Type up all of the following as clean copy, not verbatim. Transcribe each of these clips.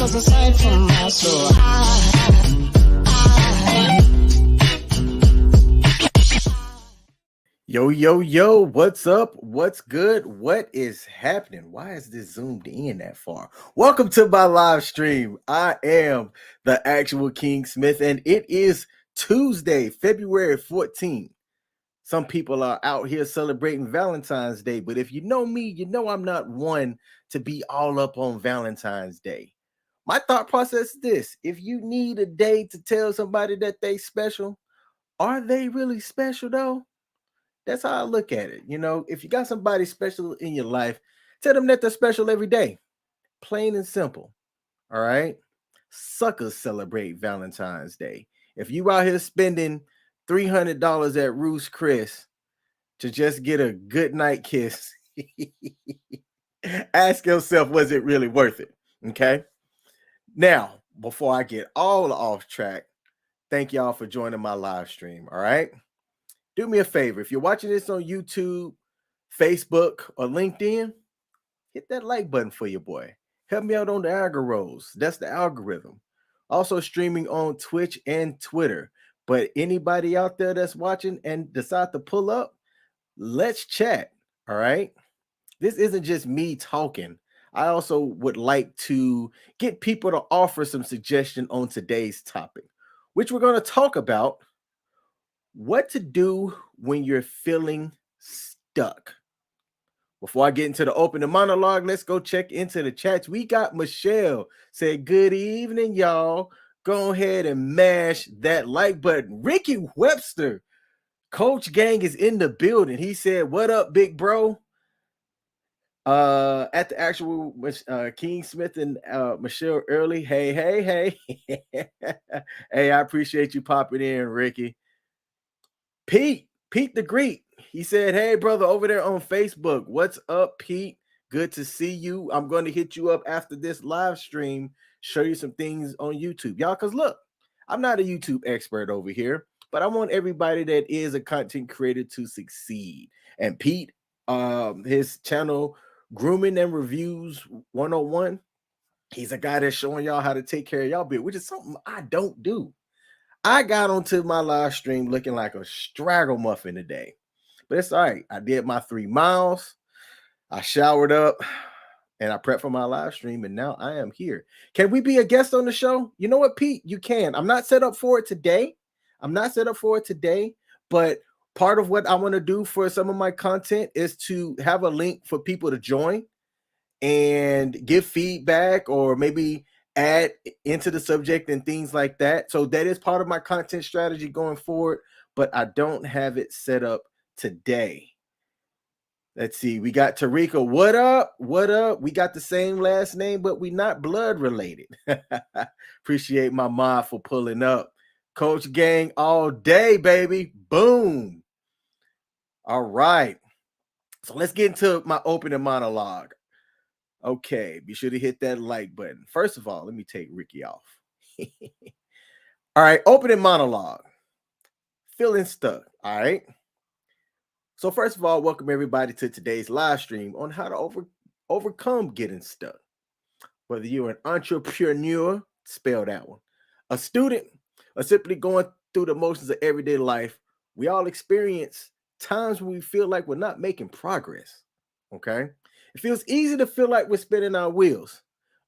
was a sight for my soul. Yo, yo, yo, what's up? What's good? What is happening? Why is this zoomed in that far? Welcome to my live stream. I am the actual King Smith, and it is Tuesday, February 14th. Some people are out here celebrating Valentine's Day, but if you know me, you know I'm not one to be all up on Valentine's Day. My thought process is this: if you need a day to tell somebody that they special, are they really special though? That's how I look at it. You know, if you got somebody special in your life, tell them that they're special every day. Plain and simple. All right. Suckers celebrate Valentine's Day. If you out here spending $300 at Ruth's Chris to just get a good night kiss, ask yourself, was it really worth it? Okay. Now, before I get all off track, thank y'all for joining my live stream. All right. Do me a favor. If you're watching this on YouTube, Facebook, or LinkedIn, hit that like button for your boy. Help me out on the algorithms. That's the algorithm. Also streaming on Twitch and Twitter. But anybody out there that's watching and decide to pull up, let's chat. All right. This isn't just me talking. I also would like to get people to offer some suggestion on today's topic, which we're going to talk about what to do when you're feeling stuck. Before I get into the opening monologue, let's go check into the chats. We got Michelle said, good evening, y'all. Go ahead and mash that like button. Ricky Webster, Coach Gang is in the building. He said, what up, big bro? At the actual King Smith and Michelle Early. Hey. Hey, I appreciate you popping in, Ricky. Pete the Greek. He said, hey, brother, over there on Facebook. What's up, Pete? Good to see you. I'm going to hit you up after this live stream, show you some things on YouTube. Y'all, because look, I'm not a YouTube expert over here, but I want everybody that is a content creator to succeed. And Pete, his channel, Grooming and Reviews 101, he's a guy that's showing y'all how to take care of y'all beard, which is something I don't do. I got onto my live stream looking like a straggle muffin today, but it's all right. I did my 3 miles. I showered up and I prepped for my live stream, and now I am here. Can we be a guest on the show? You know what, Pete? You can. I'm not set up for it today. But part of what I want to do for some of my content is to have a link for people to join and give feedback or maybe add into the subject and things like that. So that is part of my content strategy going forward, but I don't have it set up today. Let's see. We got Tarika. What up? We got the same last name, but we not blood related. Appreciate my mod for pulling up. Coach Gang all day, baby. Boom. All right. So let's get into my opening monologue. Okay, be sure to hit that like button. First of all, let me take Ricky off. All right, opening monologue. Feeling stuck, all right? So first of all, welcome everybody to today's live stream on how to overcome getting stuck. Whether you're an entrepreneur, spell that one, a student, or simply going through the motions of everyday life, we all experience times when we feel like we're not making progress, okay? It feels easy to feel like we're spinning our wheels,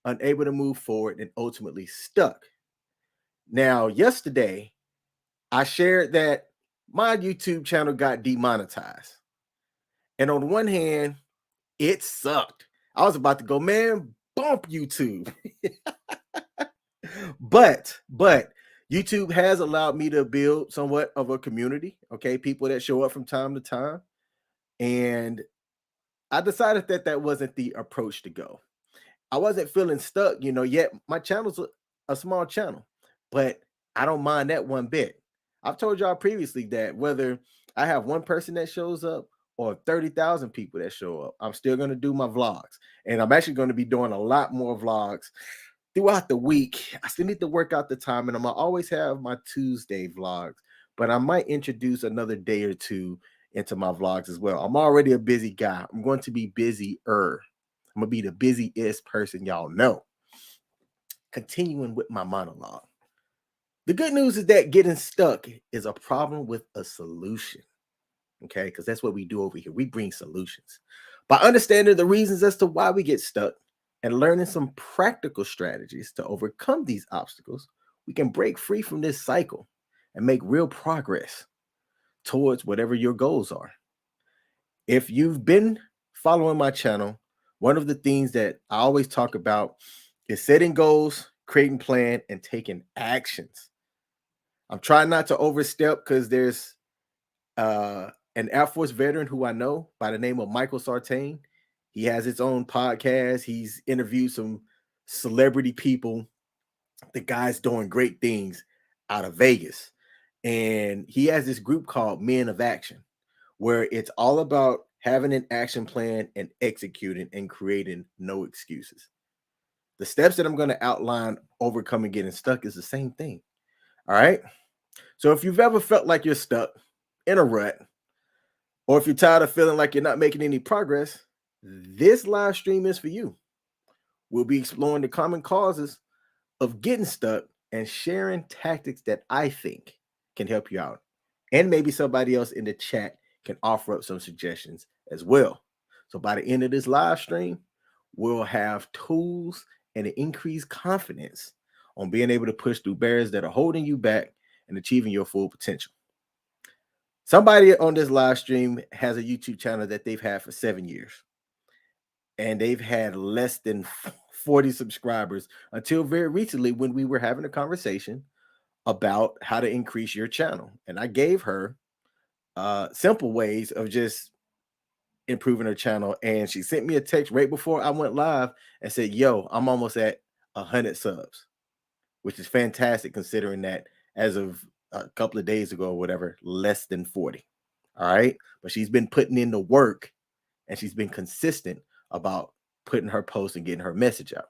unable to move forward and ultimately stuck. Now, yesterday, I shared that my YouTube channel got demonetized. And on one hand, it sucked. I was about to go, man, bump YouTube. But YouTube has allowed me to build somewhat of a community, okay? People that show up from time to time. And I decided that wasn't the approach to go. I wasn't feeling stuck, yet my channel's a small channel, but I don't mind that one bit. I've told y'all previously that whether I have one person that shows up or 30,000 people that show up, I'm still going to do my vlogs. And I'm actually going to be doing a lot more vlogs throughout the week. I still need to work out the time, and I'm going to always have my Tuesday vlogs, but I might introduce another day or two into my vlogs as well. I'm already a busy guy. I'm going to be busier. I'm going to be the busiest person y'all know. continuing with my monologue. The good news is that getting stuck is a problem with a solution. Okay, because that's what we do over here. We bring solutions. By understanding the reasons as to why we get stuck and learning some practical strategies to overcome these obstacles, we can break free from this cycle and make real progress towards whatever your goals are. If you've been following my channel, one of the things that I always talk about is setting goals, creating plan, and taking actions. I'm trying not to overstep because there's an Air Force veteran who I know by the name of Michael Sartain. He has his own podcast. He's interviewed some celebrity people. The guy's doing great things out of Vegas. And he has this group called Men of Action, where it's all about having an action plan and executing and creating no excuses. The steps that I'm going to outline overcoming getting stuck is the same thing. All right. So if you've ever felt like you're stuck in a rut, or if you're tired of feeling like you're not making any progress, this live stream is for you. We'll be exploring the common causes of getting stuck and sharing tactics that I think can help you out. And maybe somebody else in the chat can offer up some suggestions as well. So by the end of this live stream, we'll have tools and an increased confidence on being able to push through barriers that are holding you back and achieving your full potential. Somebody on this live stream has a YouTube channel that they've had for 7 years, and they've had less than 40 subscribers until very recently when we were having a conversation about how to increase your channel. And I gave her simple ways of just improving her channel. And she sent me a text right before I went live and said, yo, I'm almost at 100 subs, which is fantastic considering that as of a couple of days ago or whatever, less than 40. All right. But she's been putting in the work and she's been consistent about putting her post and getting her message out.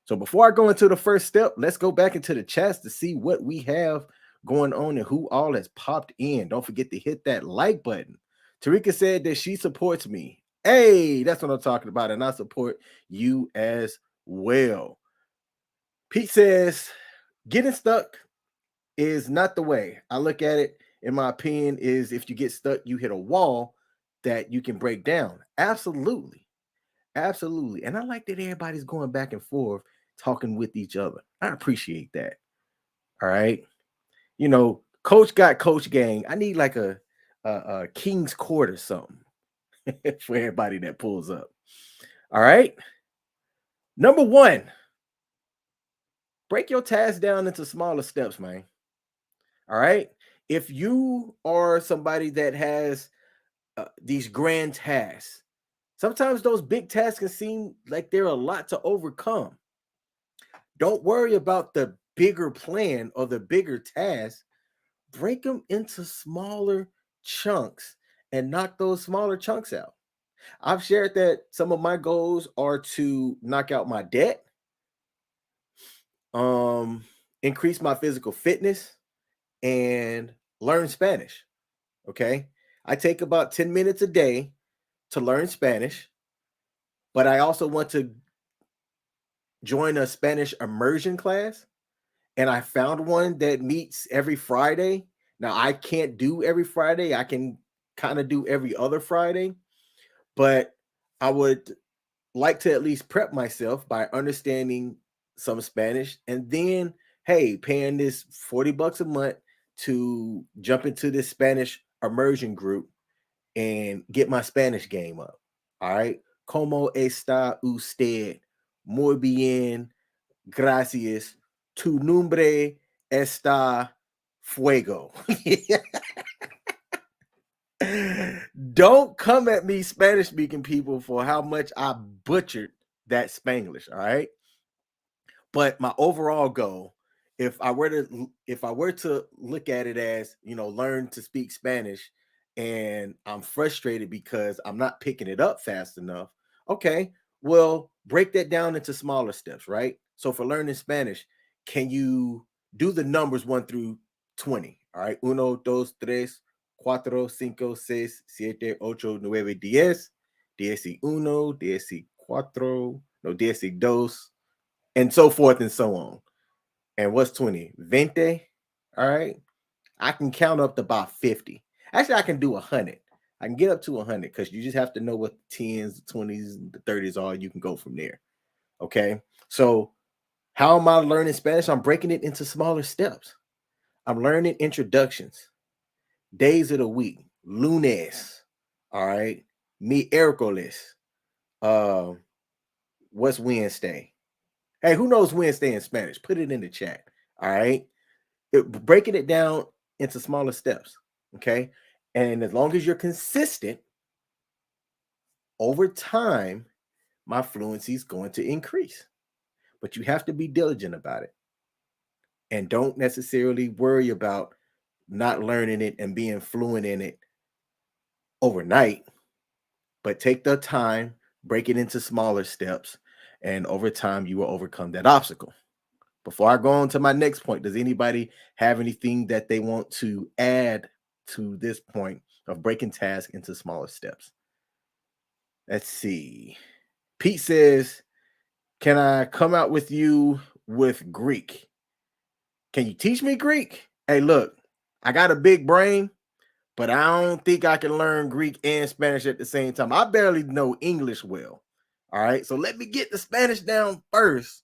So before I go into the first step, let's go back into the chats to see what we have going on and who all has popped in. Don't forget to hit that like button. Tarika said that she supports me. Hey, that's what I'm talking about. And I support you as well. Pete says, getting stuck is not the way. I look at it, in my opinion, is if you get stuck, you hit a wall that you can break down. Absolutely. Absolutely. And I like that everybody's going back and forth talking with each other. I appreciate that. All right. You know, coach got coach gang. I need like a king's court or something for everybody that pulls up. All right. Number one, break your task down into smaller steps, man. All right. If you are somebody that has these grand tasks, sometimes those big tasks can seem like they're a lot to overcome. Don't worry about the bigger plan or the bigger task. Break them into smaller chunks and knock those smaller chunks out. I've shared that some of my goals are to knock out my debt, um, increase my physical fitness, and learn Spanish. Okay. I take about 10 minutes a day to learn Spanish, but I also want to join a Spanish immersion class. And I found one that meets every Friday. Now, I can't do every Friday. I can kind of do every other Friday, but I would like to at least prep myself by understanding some Spanish and then, hey, paying this 40 bucks a month to jump into this Spanish immersion group and get my Spanish game up. All right. ¿Cómo está usted? Muy bien. Gracias. Tu nombre está fuego. Don't come at me, Spanish speaking people, for how much I butchered that Spanglish. All right. But my overall goal, if I were to look at it as, you know, learn to speak Spanish and I'm frustrated because I'm not picking it up fast enough, okay, well, break that down into smaller steps, right? So for learning Spanish, can you do the numbers 1 through 20? All right. Uno, dos, tres, cuatro, cinco, seis, siete, ocho, nueve, diez. Diez y uno, diez y cuatro, no, diez y dos, and so forth and so on. And what's 20? 20. All right. I can count up to about 50. Actually, I can do 100. I can get up to 100 because you just have to know what the 10s, the 20s, the 30s are. You can go from there. Okay. So, how am I learning Spanish? I'm breaking it into smaller steps. I'm learning introductions, days of the week, lunes. All right. Miércoles. Uh, what's Wednesday? Hey, who knows Wednesday in Spanish? Put it in the chat. All right. Breaking it down into smaller steps. Okay. And as long as you're consistent over time, my fluency is going to increase. But you have to be diligent about it. And don't necessarily worry about not learning it and being fluent in it overnight, but take the time, break it into smaller steps, and over time you will overcome that obstacle. Before I go on to my next point, does anybody have anything that they want to add to this point of breaking tasks into smaller steps? Let's see. Pete says, can I come out with you with Greek? Can you teach me Greek? Hey, look, I got a big brain, but I don't think I can learn Greek and Spanish at the same time. I barely know English well. All right. So let me get the Spanish down first.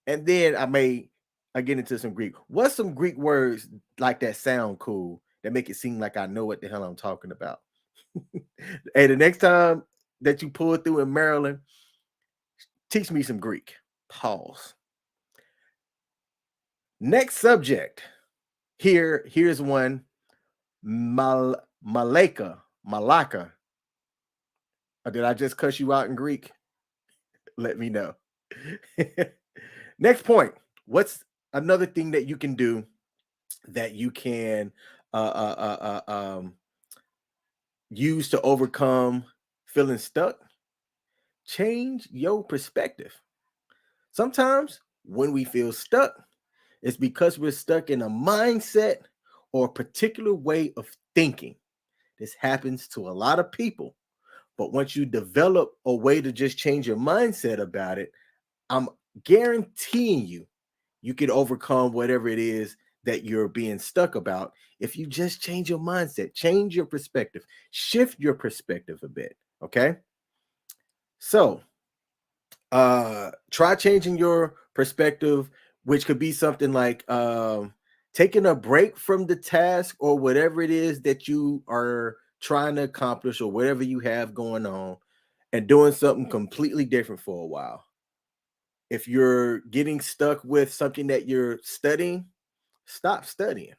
And then I get into some Greek. What's some Greek words like that sound cool that make it seem like I know what the hell I'm talking about? Hey, the next time that you pull through in Maryland, teach me some Greek. Pause. Next subject. Here's one. Malaka. Malaka. Or did I just cuss you out in Greek? Let me know. Next point. What's another thing that you can do that you can use to overcome feeling stuck? Change your perspective. Sometimes when we feel stuck, it's because we're stuck in a mindset or a particular way of thinking. This happens to a lot of people. But once you develop a way to just change your mindset about it, I'm guaranteeing you, you can overcome whatever it is that you're being stuck about if you just change your mindset, change your perspective, shift your perspective a bit. Okay. So, try changing your perspective, which could be something like taking a break from the task or whatever it is that you are trying to accomplish or whatever you have going on and doing something completely different for a while. If you're getting stuck with something that you're studying, stop studying.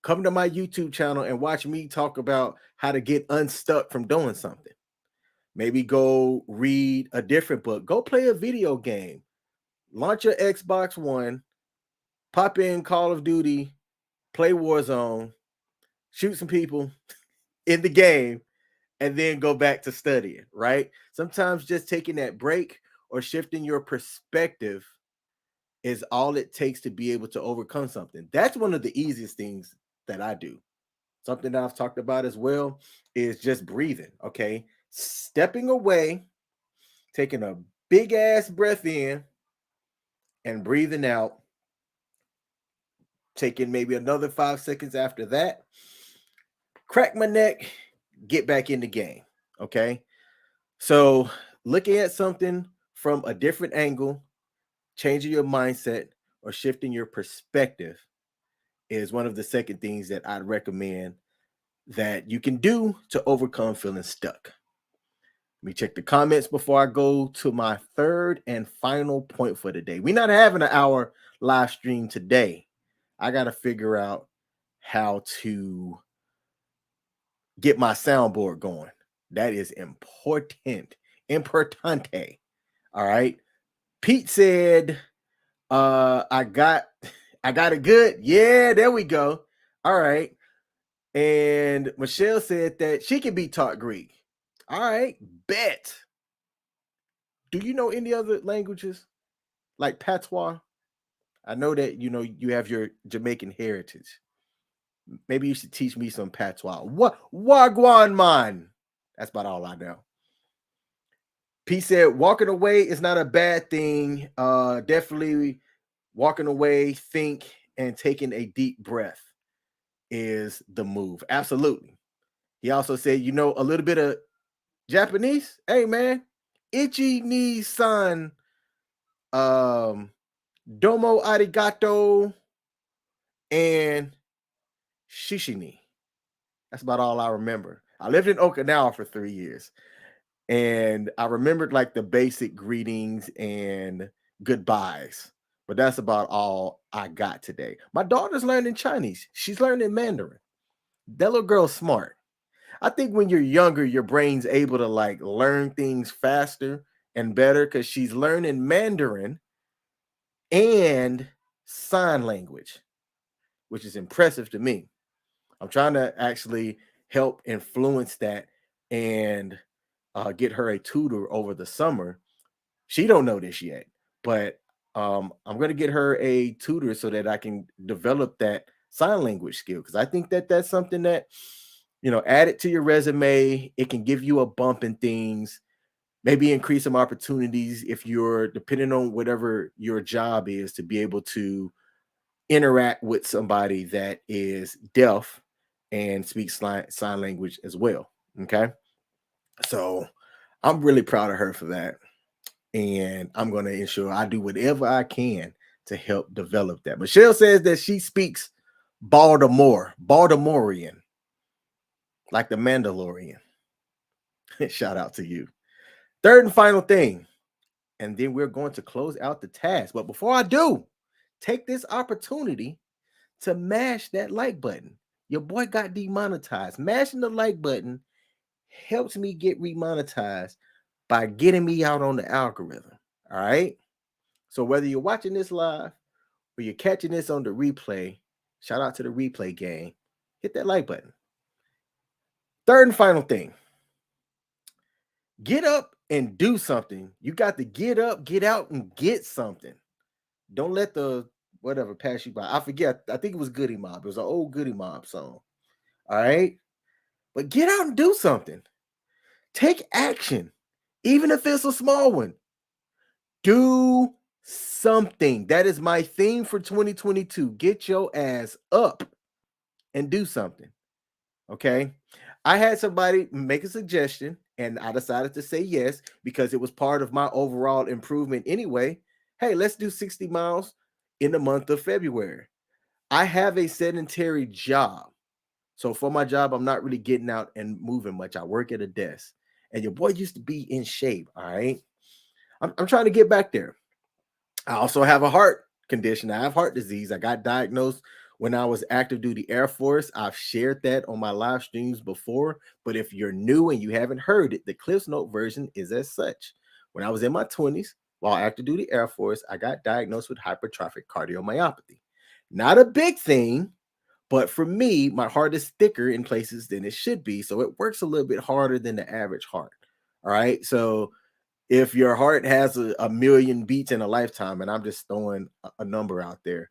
Come to my YouTube channel and watch me talk about how to get unstuck from doing something. Maybe go read a different book, go play a video game, launch your Xbox One, pop in Call of Duty, play Warzone, shoot some people in the game, and then go back to studying, right? Sometimes just taking that break or shifting your perspective is all it takes to be able to overcome something. That's one of the easiest things that I do. Something that I've talked about as well is just breathing, okay? Stepping away, taking a big ass breath in and breathing out, taking maybe another 5 seconds after that, crack my neck, get back in the game, okay? So, looking at something from a different angle, changing your mindset, or shifting your perspective is one of the second things that I'd recommend that you can do to overcome feeling stuck. Let me check the comments before I go to my third and final point for the day. We're not having an hour live stream today. I got to figure out how to get my soundboard going. That is important. Importante. All right. Pete said, I got it good. Yeah, there we go. All right. And Michelle said that she can be taught Greek. All right, bet. Do you know any other languages like patois? I know that you have your Jamaican heritage. Maybe you should teach me some patois. What wagwan man? That's about all I know. P said, walking away is not a bad thing. Definitely walking away, think, and taking a deep breath is the move. Absolutely. He also said, a little bit of Japanese. Hey man, ichi ni san, um, domo arigato, and shishini. That's about all I remember. I lived in Okinawa for 3 years, and I remembered like the basic greetings and goodbyes, but that's about all I got today. My daughter's learning Chinese. She's learning Mandarin. That little girl's smart. I think when you're younger, your brain's able to like learn things faster and better because she's learning Mandarin and sign language, which is impressive to me. I'm trying to actually help influence that and get her a tutor over the summer. She don't know this yet, but I'm going to get her a tutor so that I can develop that sign language skill because I think that that's something that add it to your resume. It can give you a bump in things, maybe increase some opportunities if you're depending on whatever your job is to be able to interact with somebody that is deaf and speaks sign language as well. Okay. So I'm really proud of her for that. And I'm going to ensure I do whatever I can to help develop that. Michelle says that she speaks Baltimorean, like the Mandalorian. Shout out to you. Third and final thing, and then we're going to close out the task. But before I do, take this opportunity to mash that like button. Your boy got demonetized. Mashing the like button helps me get remonetized by getting me out on the algorithm. All right. So whether you're watching this live or you're catching this on the replay, shout out to the replay gang, hit that like button. Third and final thing, get up and do something. You got to get up, get out, and get something. Don't let the whatever pass you by. I forget. I think it was Goody Mob. It was an old Goody Mob song. All right. But get out and do something. Take action, even if it's a small one. Do something. That is my theme for 2022. Get your ass up and do something. Okay. I had somebody make a suggestion and I decided to say yes because it was part of my overall improvement anyway. Hey, let's do 60 miles in the month of February. I have a sedentary job. So for my job, I'm not really getting out and moving much. I work at a desk. And your boy used to be in shape. All right. I'm trying to get back there. I also have a heart condition. I have heart disease. I got diagnosed when I was active duty Air Force. I've shared that on my live streams before. But if you're new and you haven't heard it, the Cliffs Note version is as such. When I was in my 20s, while active duty Air Force, I got diagnosed with hypertrophic cardiomyopathy. Not a big thing, but for me, my heart is thicker in places than it should be. So it works a little bit harder than the average heart. All right. So if your heart has a million beats in a lifetime, and I'm just throwing a number out there,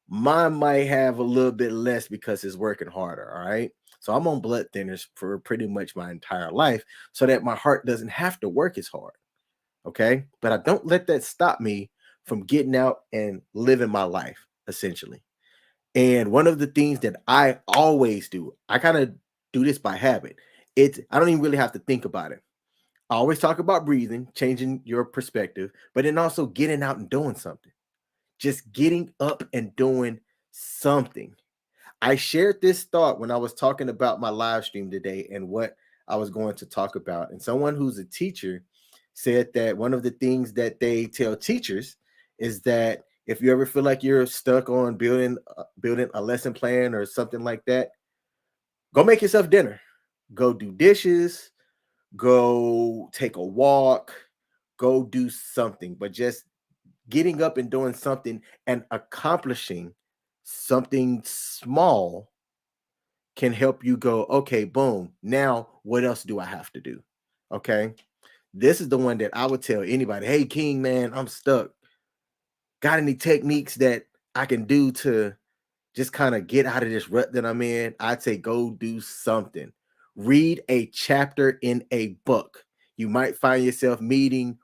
mine might have a little bit less because it's working harder. All right. So I'm on blood thinners for pretty much my entire life so that my heart doesn't have to work as hard. Okay. But I don't let that stop me from getting out and living my life, essentially. And one of the things that I always do, I kind of do this by habit. I don't even really have to think about it. I always talk about breathing, changing your perspective, but then also getting out and doing something. Just getting up and doing something. I shared this thought when I was talking about my live stream today and what I was going to talk about. And someone who's a teacher said that one of the things that they tell teachers is that if you ever feel like you're stuck on building a lesson plan or something like that, go make yourself dinner. Go do dishes, go take a walk, go do something, but just getting up and doing something and accomplishing something small can help you go, okay, boom. Now, what else do I have to do? Okay. This is the one that I would tell anybody, hey, King, man, I'm stuck. Got any techniques that I can do to just kind of get out of this rut that I'm in? I'd say go do something. Read a chapter in a book. You might find yourself meeting,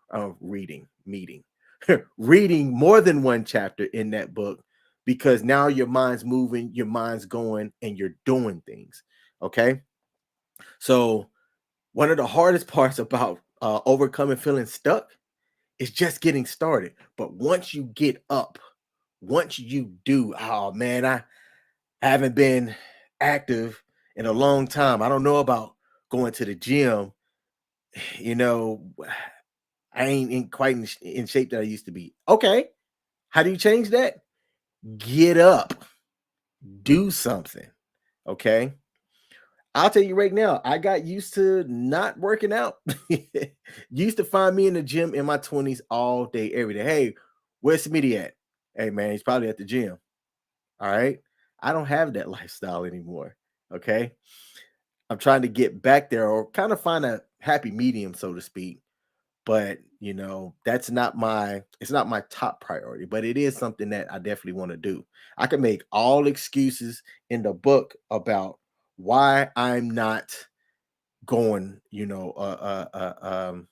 reading more than one chapter in that book because now your mind's moving, your mind's going, and you're doing things. Okay. So, one of the hardest parts about overcoming feeling stuck is just getting started. But once you get up, once you do, oh man, I haven't been active in a long time. I don't know about going to the gym. You know, I ain't quite in shape that I used to be. Okay. How do you change that? Get up, do something. Okay. I'll tell you right now, I got used to not working out. Used to find me in the gym in my 20s all day, every day. Hey, where's Smitty at? Hey, man, he's probably at the gym. All right. I don't have that lifestyle anymore. Okay. I'm trying to get back there or kind of find a happy medium, so to speak. But that's not it's not my top priority, but it is something that I definitely want to do. I can make all excuses in the book about why I'm not going, why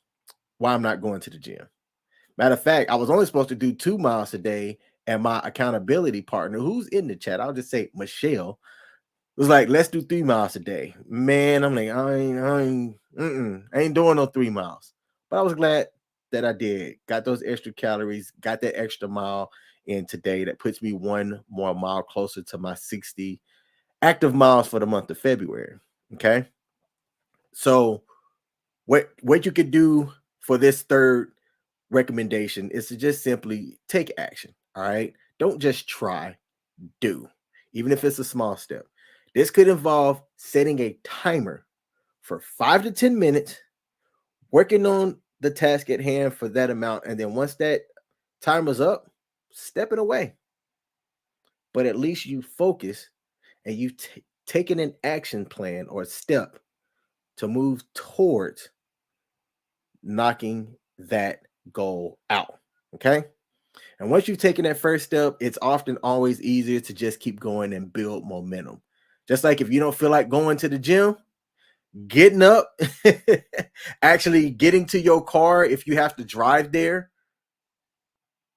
I'm not going to the gym. Matter of fact, I was only supposed to do 2 miles a day, and my accountability partner, who's in the chat, I'll just say Michelle, was like, let's do 3 miles a day. Man, I'm like, I ain't doing no 3 miles. But I was glad that I did. Got those extra calories, got that extra mile in today. That puts me one more mile closer to my 60 active miles for the month of February. Okay. So what you could do for this third recommendation is to just simply take action. All right. Don't just try, do, even if it's a small step. This could involve setting a timer for 5 to 10 minutes, working on the task at hand for that amount. And then once that timer's up, stepping away. But at least you focus and you've taken an action plan or step to move towards knocking that goal out. Okay. And once you've taken that first step, it's often always easier to just keep going and build momentum. Just like if you don't feel like going to the gym, getting up, actually getting to your car if you have to drive there,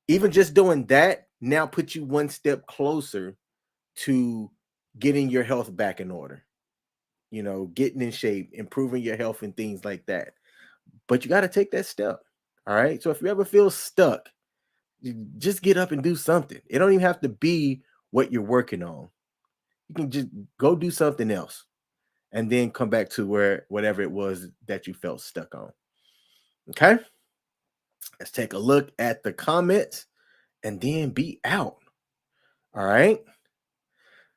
even just doing that now puts you one step closer to getting your health back in order, getting in shape, improving your health and things like that. But you got to take that step. All right. So if you ever feel stuck, just get up and do something. It don't even have to be what you're working on. You can just go do something else and then come back to whatever it was that you felt stuck on. Okay. Let's take a look at the comments and then be out. All right.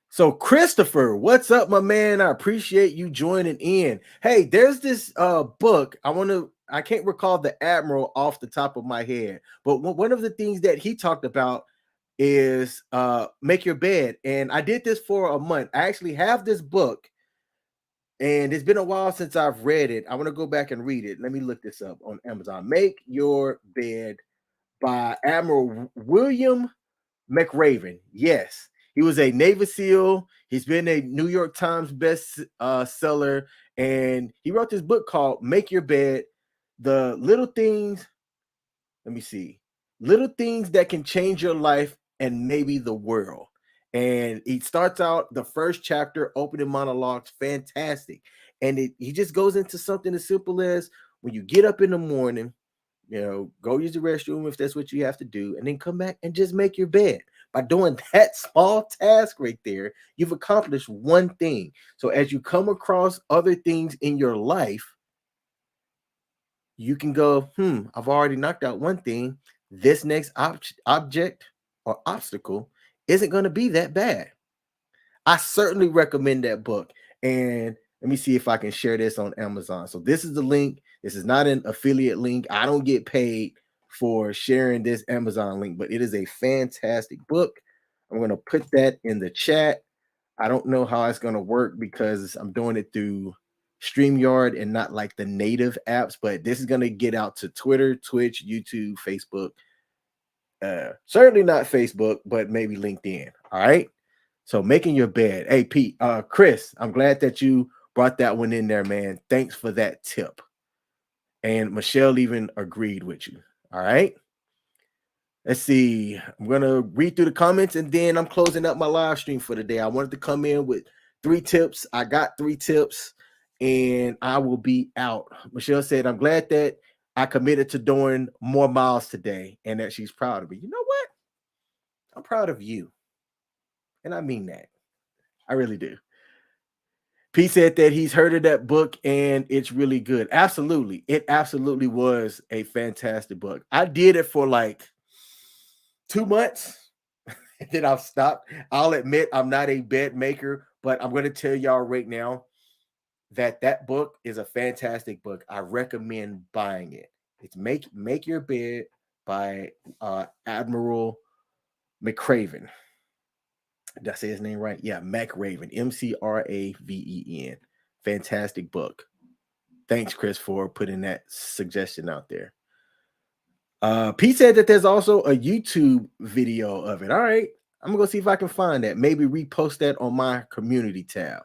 So Christopher, what's up, my man? I appreciate you joining in. Hey, there's this book. I can't recall the admiral off the top of my head, but one of the things that he talked about is make your bed. And I did this for a month. I actually have this book, and it's been a while since I've read it. I want to go back and read it. Let me look this up on Amazon. Make Your Bed by Admiral William McRaven. Yes, he was a Navy SEAL. He's been a New York Times best seller, and he wrote this book called "Make Your Bed: The Little Things." Let me see, little things that can change your life and maybe the world. And he starts out the first chapter, opening monologues, fantastic, and he just goes into something as simple as when you get up in the morning, go use the restroom if that's what you have to do, and then come back and just make your bed. By doing that small task right there, you've accomplished one thing. So as you come across other things in your life, you can go, I've already knocked out one thing. This next object or obstacle isn't going to be that bad. I certainly recommend that book. And let me see if I can share this on Amazon. So this is the link. This is not an affiliate link. I don't get paid for sharing this Amazon link, but it is a fantastic book. I'm going to put that in the chat. I don't know how it's going to work because I'm doing it through StreamYard and not like the native apps, but this is going to get out to Twitter, Twitch, YouTube, Facebook. Certainly not Facebook, but maybe LinkedIn. All right. So making your bed. Hey, Pete, Chris, I'm glad that you brought that one in there, man. Thanks for that tip. And Michelle even agreed with you. All right. Let's see. I'm going to read through the comments and then I'm closing up my live stream for the day. I wanted to come in with 3 tips. I got 3 tips and I will be out. Michelle said, I'm glad that I committed to doing more miles today and that she's proud of me. You know what? I'm proud of you. And I mean that. I really do. P said that he's heard of that book and it's really good. Absolutely. It absolutely was a fantastic book. I did it for like 2 months and then I'll stop. I'll admit I'm not a bed maker, but I'm going to tell y'all right now that that book is a fantastic book. I recommend buying it. It's Make Your Bed by Admiral McRaven. Did I say his name right? Yeah, McRaven, McRaven. Fantastic book. Thanks, Chris, for putting that suggestion out there. Pete said that there's also a YouTube video of it. All right, I'm gonna go see if I can find that. Maybe repost that on my community tab.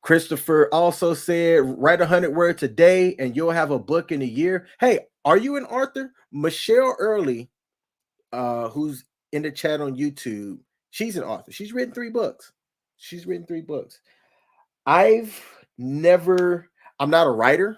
Christopher also said, write 100 words a day and you'll have a book in a year. Hey, are you an author? Michelle Early, who's in the chat on YouTube, she's an author. She's written 3 books. I'm not a writer.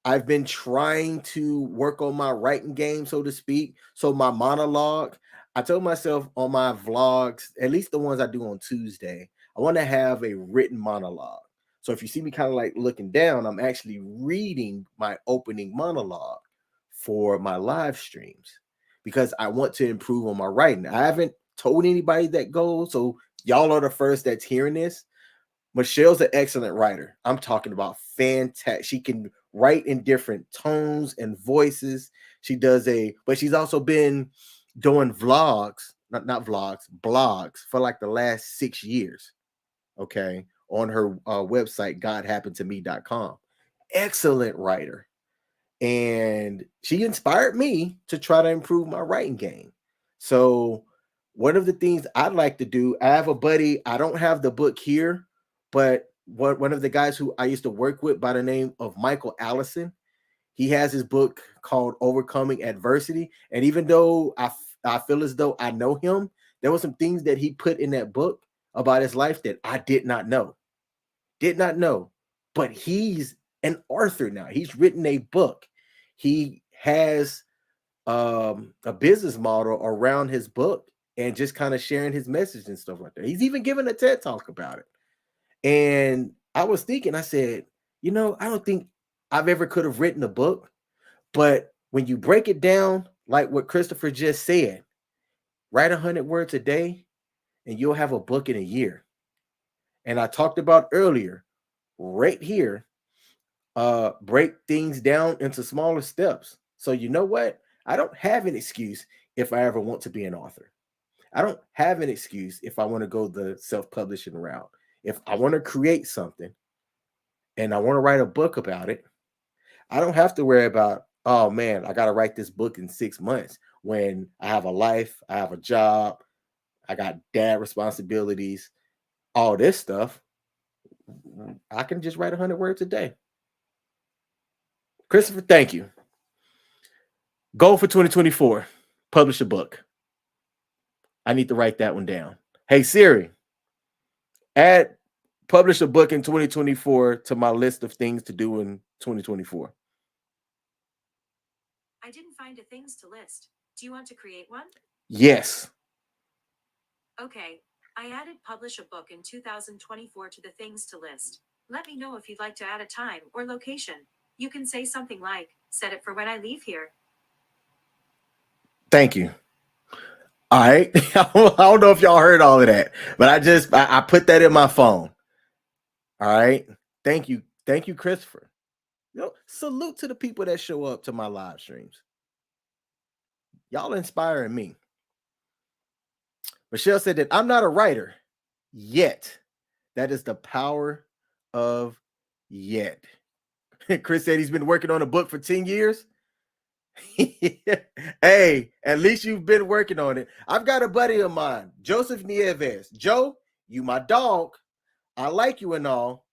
I've been trying to work on my writing game, so to speak. So my monologue, I told myself on my vlogs, at least the ones I do on Tuesday, I want to have a written monologue. So if you see me kind of like looking down, I'm actually reading my opening monologue for my live streams because I want to improve on my writing. I haven't told anybody that goal, so y'all are the first that's hearing this. Michelle's an excellent writer. I'm talking about fantastic. She can write in different tones and voices. But she's also been doing vlogs, not vlogs, blogs for like the last 6 years. Okay. On her website, godhappenedtome.com. Excellent writer. And she inspired me to try to improve my writing game. So one of the things I'd like to do, I have a buddy, I don't have the book here, but one of the guys who I used to work with by the name of Michael Allison, he has his book called Overcoming Adversity. And even though I feel as though I know him, there were some things that he put in that book about his life that I did not know. But he's an author now. He's written a book. He has a business model around his book and just kind of sharing his message and stuff like that. He's even given a TED talk about it. And I was thinking, I said, I don't think I've ever could have written a book, but when you break it down, like what Christopher just said, write 100 words a day and you'll have a book in a year. And I talked about earlier, right here, break things down into smaller steps. So you know what? I don't have an excuse if I ever want to be an author. I don't have an excuse if I want to go the self-publishing route. If I want to create something and I want to write a book about it, I don't have to worry about, oh man, I got to write this book in 6 months when I have a life, I have a job, I got dad responsibilities, all this stuff. I can just write 100 words a day. Christopher, thank you. Goal for 2024, publish a book. I need to write that one down. Hey, Siri, publish a book in 2024 to my list of things to do in 2024. I didn't find a things to list. Do you want to create one? Yes. Okay. I added publish a book in 2024 to the things to list. Let me know if you'd like to add a time or location. You can say something like, set it for when I leave here. Thank you. All right. I don't know if y'all heard all of that, but I put that in my phone. All right. Thank you. Thank you, Christopher. Salute to the people that show up to my live streams. Y'all inspiring me. Michelle said that I'm not a writer yet. That is the power of yet. Chris said he's been working on a book for 10 years. Hey, at least you've been working on it. I've got a buddy of mine, Joseph Nieves. Joe, you my dog. I like you and all,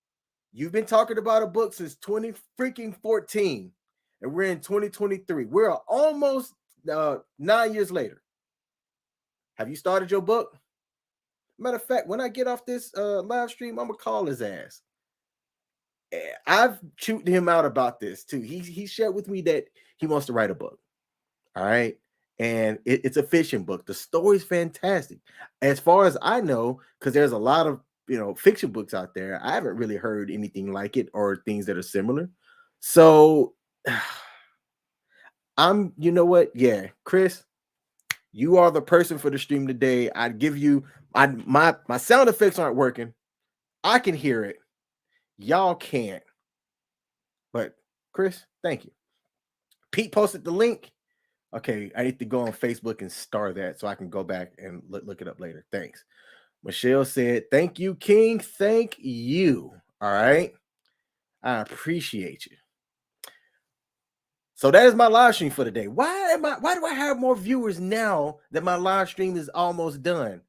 You've been talking about a book since 20 freaking 14, and we're in 2023. We're almost 9 years later. Have you started your book? Matter of fact, when I get off this live stream, I'm gonna call his ass. I've chewed him out about this too. He shared with me that he wants to write a book. All right. And it's a fiction book. The story's fantastic. As far as I know, because there's a lot of fiction books out there. I haven't really heard anything like it or things that are similar. So you know what? Yeah, Chris, you are the person for the stream today. I'd give you my sound effects aren't working. I can hear it. Y'all can't. But Chris, thank you. Pete posted the link. Okay, I need to go on Facebook and star that so I can go back and look it up later. Thanks. Michelle said, "Thank you, King. Thank you." All right. I appreciate you. So that is my live stream for today. Why do I have more viewers now that my live stream is almost done?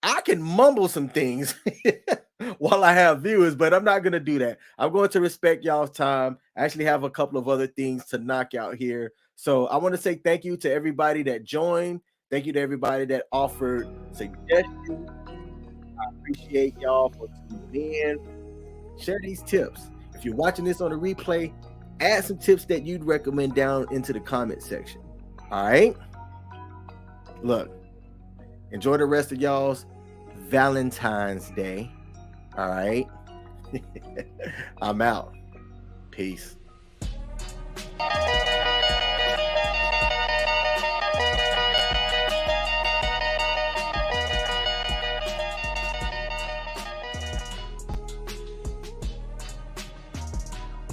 I can mumble some things while I have viewers, but I'm not going to do that. I'm going to respect y'all's time. I actually have a couple of other things to knock out here. So I want to say thank you to everybody that joined. Thank you to everybody that offered suggestions. I appreciate y'all for tuning in. Share these tips. If you're watching this on a replay, add some tips that you'd recommend down into the comment section. All right. Look, enjoy the rest of y'all's Valentine's Day. All right. I'm out. Peace.